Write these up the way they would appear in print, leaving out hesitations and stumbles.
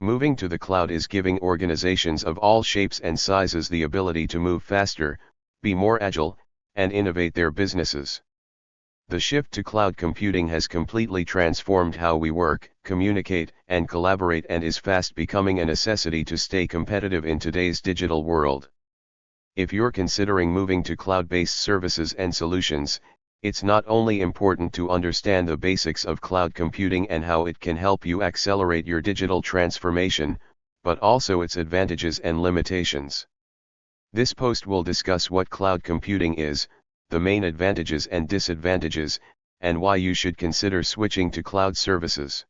Moving to the cloud is giving organizations of all shapes and sizes the ability to move faster, be more agile, and innovate their businesses. The shift to cloud computing has completely transformed how we work, communicate, and collaborate, and is fast becoming a necessity to stay competitive in today's digital world. If you're considering moving to cloud-based services and solutions, it's not only important to understand the basics of cloud computing and how it can help you accelerate your digital transformation, but also its advantages and limitations. This post will discuss what cloud computing is, the main advantages and disadvantages, and why you should consider switching to cloud services.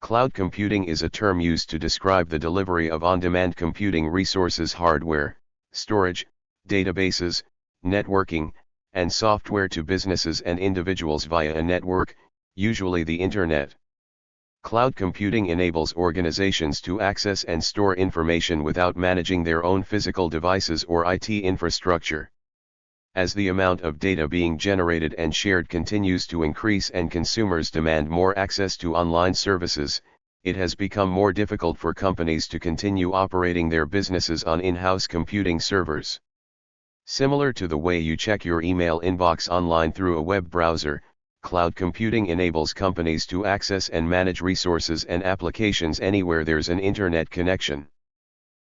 Cloud computing is a term used to describe the delivery of on-demand computing resources, hardware, storage, databases, networking, and software to businesses and individuals via a network, usually the internet. Cloud computing enables organizations to access and store information without managing their own physical devices or IT infrastructure. As the amount of data being generated and shared continues to increase and consumers demand more access to online services, it has become more difficult for companies to continue operating their businesses on in-house computing servers. Similar to the way you check your email inbox online through a web browser, cloud computing enables companies to access and manage resources and applications anywhere there's an internet connection.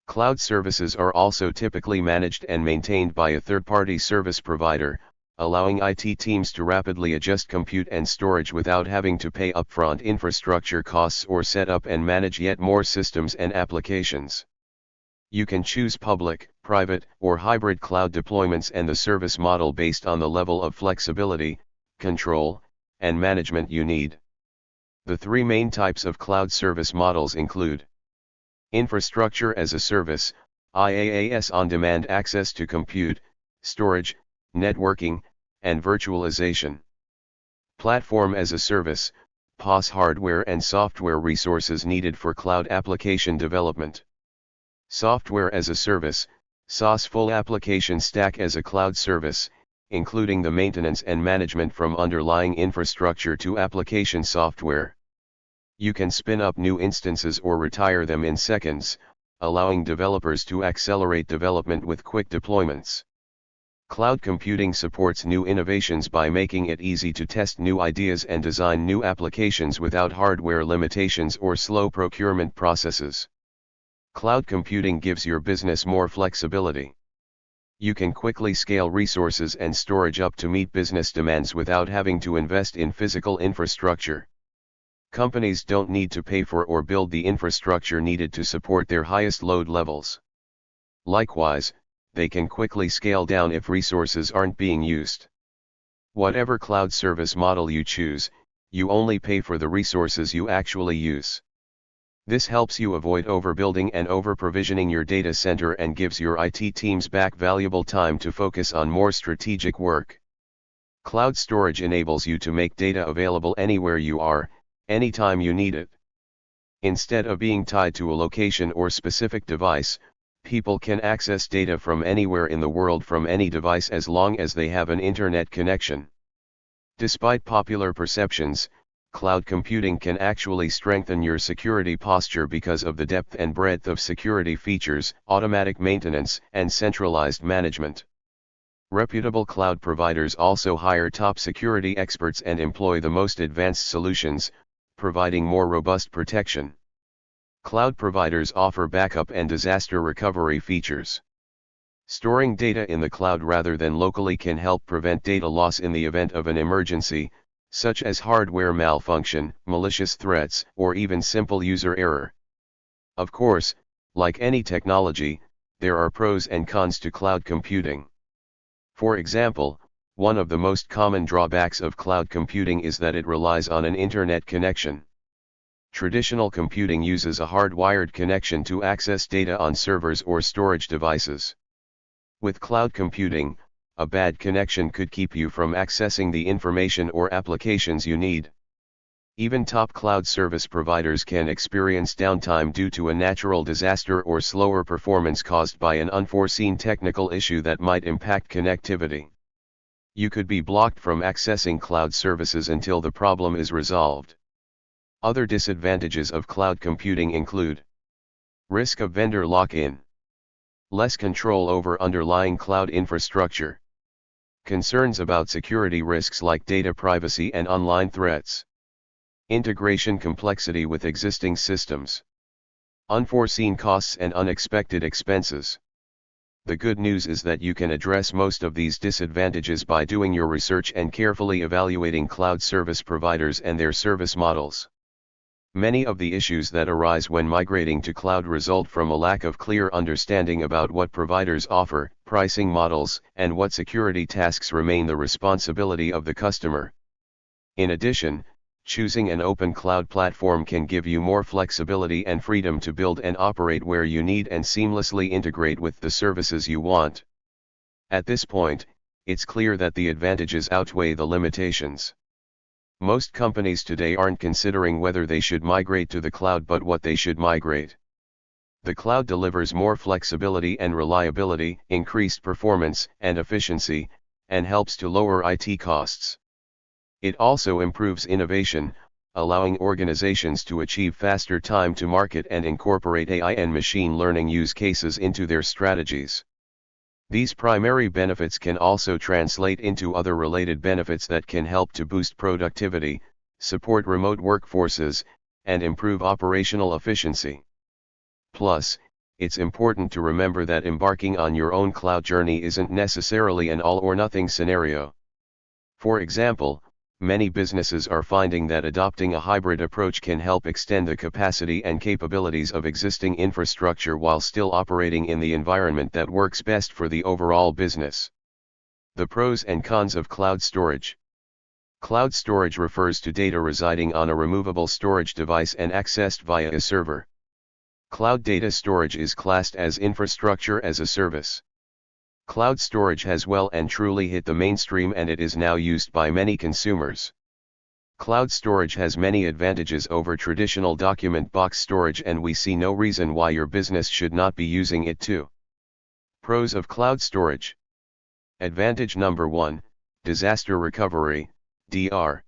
Cloud services are also typically managed and maintained by a third-party service provider, allowing IT teams to rapidly adjust compute and storage without having to pay upfront infrastructure costs or set up and manage yet more systems and applications. You can choose public, private, or hybrid cloud deployments and the service model based on the level of flexibility, control, and management you need. The three main types of cloud service models include Infrastructure as a Service, IaaS, on-demand access to compute, storage, networking, and virtualization. Platform as a Service, PaaS, hardware and software resources needed for cloud application development. Software as a Service, SaaS, full application stack as a cloud service, including the maintenance and management from underlying infrastructure to application software. You can spin up new instances or retire them in seconds, allowing developers to accelerate development with quick deployments. Cloud computing supports new innovations by making it easy to test new ideas and design new applications without hardware limitations or slow procurement processes. Cloud computing gives your business more flexibility. You can quickly scale resources and storage up to meet business demands without having to invest in physical infrastructure. Companies don't need to pay for or build the infrastructure needed to support their highest load levels. Likewise, they can quickly scale down if resources aren't being used. Whatever cloud service model you choose, you only pay for the resources you actually use. This helps you avoid overbuilding and over-provisioning your data center and gives your IT teams back valuable time to focus on more strategic work. Cloud storage enables you to make data available anywhere you are, anytime you need it. Instead of being tied to a location or specific device, people can access data from anywhere in the world from any device as long as they have an internet connection. Despite popular perceptions, cloud computing can actually strengthen your security posture because of the depth and breadth of security features, automatic maintenance, and centralized management. Reputable cloud providers also hire top security experts and employ the most advanced solutions, providing more robust protection. Cloud providers offer backup and disaster recovery features. Storing data in the cloud rather than locally can help prevent data loss in the event of an emergency, such as hardware malfunction, malicious threats, or even simple user error. Of course, like any technology, there are pros and cons to cloud computing. For example, one of the most common drawbacks of cloud computing is that it relies on an internet connection. Traditional computing uses a hardwired connection to access data on servers or storage devices. With cloud computing, a bad connection could keep you from accessing the information or applications you need. Even top cloud service providers can experience downtime due to a natural disaster or slower performance caused by an unforeseen technical issue that might impact connectivity. You could be blocked from accessing cloud services until the problem is resolved. Other disadvantages of cloud computing include Risk of vendor lock-in. Less control over underlying cloud infrastructure. Concerns about security risks like data privacy and online threats. Integration complexity with existing systems. Unforeseen costs and unexpected expenses. The good news is that you can address most of these disadvantages by doing your research and carefully evaluating cloud service providers and their service models. Many of the issues that arise when migrating to cloud result from a lack of clear understanding about what providers offer, pricing models, and what security tasks remain the responsibility of the customer. In addition, choosing an open cloud platform can give you more flexibility and freedom to build and operate where you need and seamlessly integrate with the services you want. At this point, it's clear that the advantages outweigh the limitations. Most companies today aren't considering whether they should migrate to the cloud but what they should migrate. The cloud delivers more flexibility and reliability, increased performance and efficiency, and helps to lower IT costs. It also improves innovation, allowing organizations to achieve faster time to market and incorporate AI and machine learning use cases into their strategies. These primary benefits can also translate into other related benefits that can help to boost productivity, support remote workforces, and improve operational efficiency. Plus, it's important to remember that embarking on your own cloud journey isn't necessarily an all-or-nothing scenario. For example, many businesses are finding that adopting a hybrid approach can help extend the capacity and capabilities of existing infrastructure while still operating in the environment that works best for the overall business. The pros and cons of cloud storage. Cloud storage refers to data residing on a removable storage device and accessed via a server. Cloud data storage is classed as infrastructure as a service. Cloud storage has well and truly hit the mainstream and it is now used by many consumers. Cloud storage has many advantages over traditional document box storage and we see no reason why your business should not be using it too. Pros of cloud storage. Advantage number 1, disaster recovery, DR.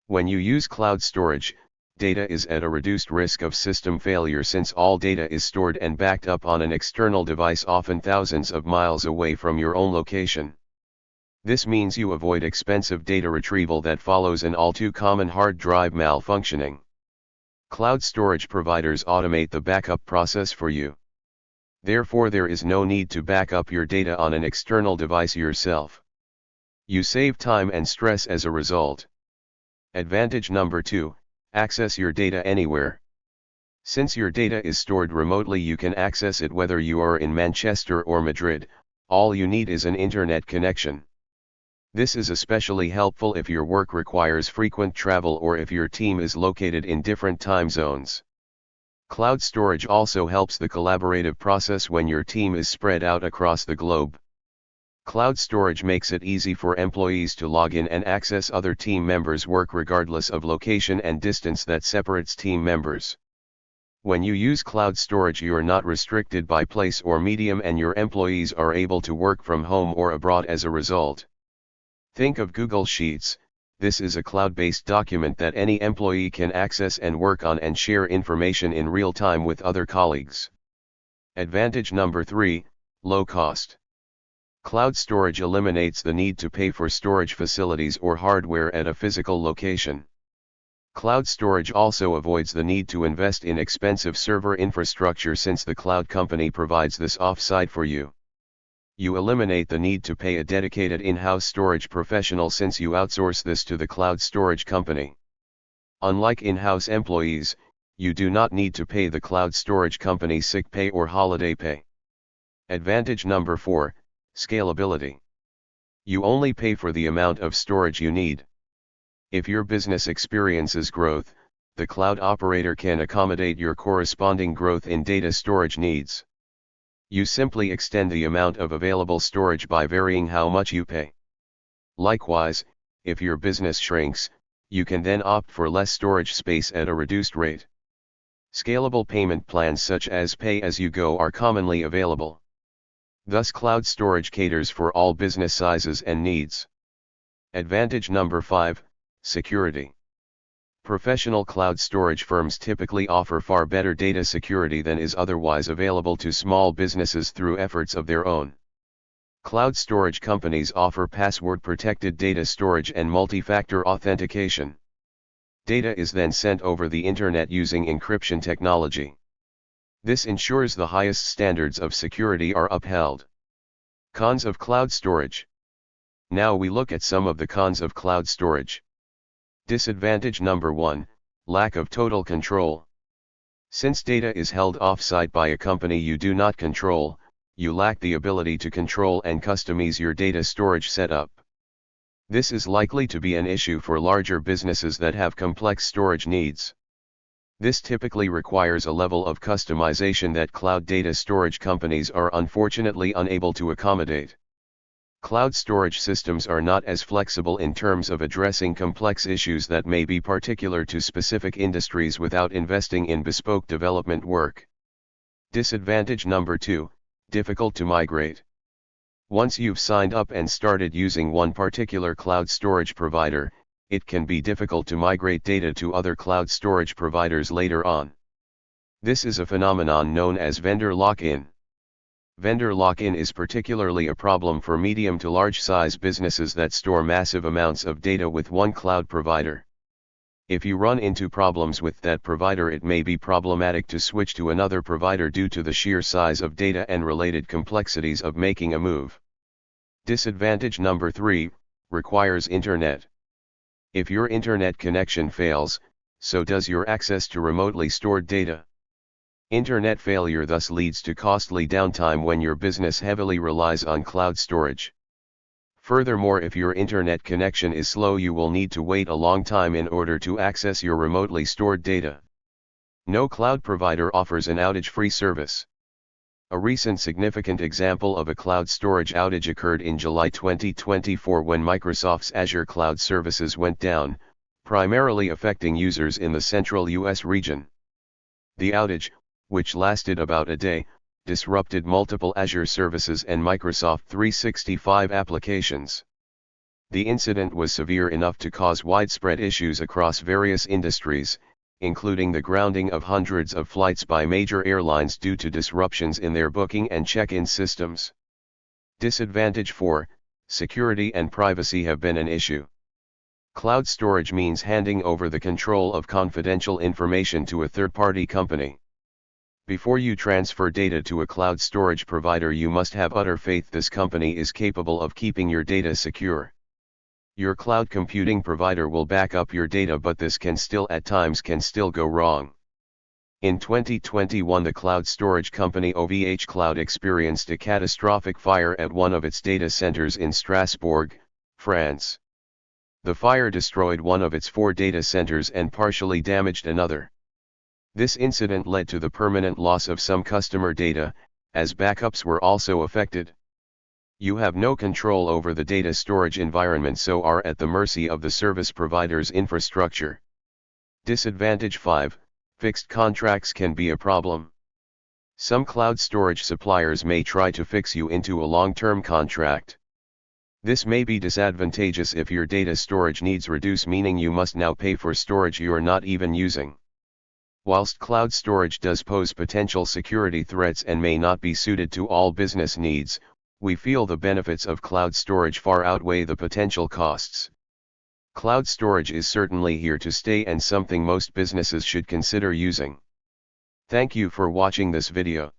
When you use cloud storage, data is at a reduced risk of system failure since all data is stored and backed up on an external device often thousands of miles away from your own location. This means you avoid expensive data retrieval that follows an all too common hard drive malfunctioning. Cloud storage providers automate the backup process for you. Therefore, there is no need to back up your data on an external device yourself. You save time and stress as a result. Advantage number 2, access your data anywhere. Since your data is stored remotely, you can access it whether you are in Manchester or Madrid. All you need is an internet connection. This is especially helpful if your work requires frequent travel or if your team is located in different time zones. Cloud storage also helps the collaborative process when your team is spread out across the globe. Cloud storage makes it easy for employees to log in and access other team members' work regardless of location and distance that separates team members. When you use cloud storage, you are not restricted by place or medium and your employees are able to work from home or abroad as a result. Think of Google Sheets. This is a cloud-based document that any employee can access and work on and share information in real time with other colleagues. Advantage number 3, low cost. Cloud storage eliminates the need to pay for storage facilities or hardware at a physical location. Cloud storage also avoids the need to invest in expensive server infrastructure since the cloud company provides this off-site for you. You eliminate the need to pay a dedicated in-house storage professional since you outsource this to the cloud storage company. Unlike in-house employees, you do not need to pay the cloud storage company sick pay or holiday pay. Advantage number 4, scalability. You only pay for the amount of storage you need. If your business experiences growth, the cloud operator can accommodate your corresponding growth in data storage needs. You simply extend the amount of available storage by varying how much you pay. Likewise, if your business shrinks, you can then opt for less storage space at a reduced rate. Scalable payment plans such as pay-as-you-go are commonly available. Thus, cloud storage caters for all business sizes and needs. Advantage number 5, security. Professional cloud storage firms typically offer far better data security than is otherwise available to small businesses through efforts of their own. Cloud storage companies offer password-protected data storage and multi-factor authentication. Data is then sent over the internet using encryption technology. This ensures the highest standards of security are upheld. Cons of cloud storage. Now we look at some of the cons of cloud storage. Disadvantage number 1, lack of total control. Since data is held off-site by a company you do not control, you lack the ability to control and customize your data storage setup. This is likely to be an issue for larger businesses that have complex storage needs. This typically requires a level of customization that cloud data storage companies are unfortunately unable to accommodate. Cloud storage systems are not as flexible in terms of addressing complex issues that may be particular to specific industries without investing in bespoke development work. Disadvantage number 2, difficult to migrate. Once you've signed up and started using one particular cloud storage provider, it can be difficult to migrate data to other cloud storage providers later on. This is a phenomenon known as vendor lock-in. Vendor lock-in is particularly a problem for medium to large size businesses that store massive amounts of data with one cloud provider. If you run into problems with that provider, it may be problematic to switch to another provider due to the sheer size of data and related complexities of making a move. Disadvantage number 3, requires internet. If your internet connection fails, so does your access to remotely stored data. Internet failure thus leads to costly downtime when your business heavily relies on cloud storage. Furthermore, if your internet connection is slow, you will need to wait a long time in order to access your remotely stored data. No cloud provider offers an outage-free service. A recent significant example of a cloud storage outage occurred in July 2024 when Microsoft's Azure cloud services went down, primarily affecting users in the central US region. The outage, which lasted about a day, disrupted multiple Azure services and Microsoft 365 applications. The incident was severe enough to cause widespread issues across various industries, including the grounding of hundreds of flights by major airlines due to disruptions in their booking and check-in systems. Disadvantage 4, security and privacy have been an issue. Cloud storage means handing over the control of confidential information to a third-party company. Before you transfer data to a cloud storage provider, you must have utter faith this company is capable of keeping your data secure. Your cloud computing provider will back up your data, but this can at times go wrong. In 2021, the cloud storage company OVH Cloud experienced a catastrophic fire at one of its data centers in Strasbourg, France. The fire destroyed one of its 4 data centers and partially damaged another. This incident led to the permanent loss of some customer data, as backups were also affected. You have no control over the data storage environment, so are at the mercy of the service provider's infrastructure. Disadvantage 5, fixed contracts can be a problem. Some cloud storage suppliers may try to fix you into a long-term contract. This may be disadvantageous if your data storage needs reduce, meaning you must now pay for storage you are not even using. Whilst cloud storage does pose potential security threats and may not be suited to all business needs, we feel the benefits of cloud storage far outweigh the potential costs. Cloud storage is certainly here to stay and something most businesses should consider using. Thank you for watching this video.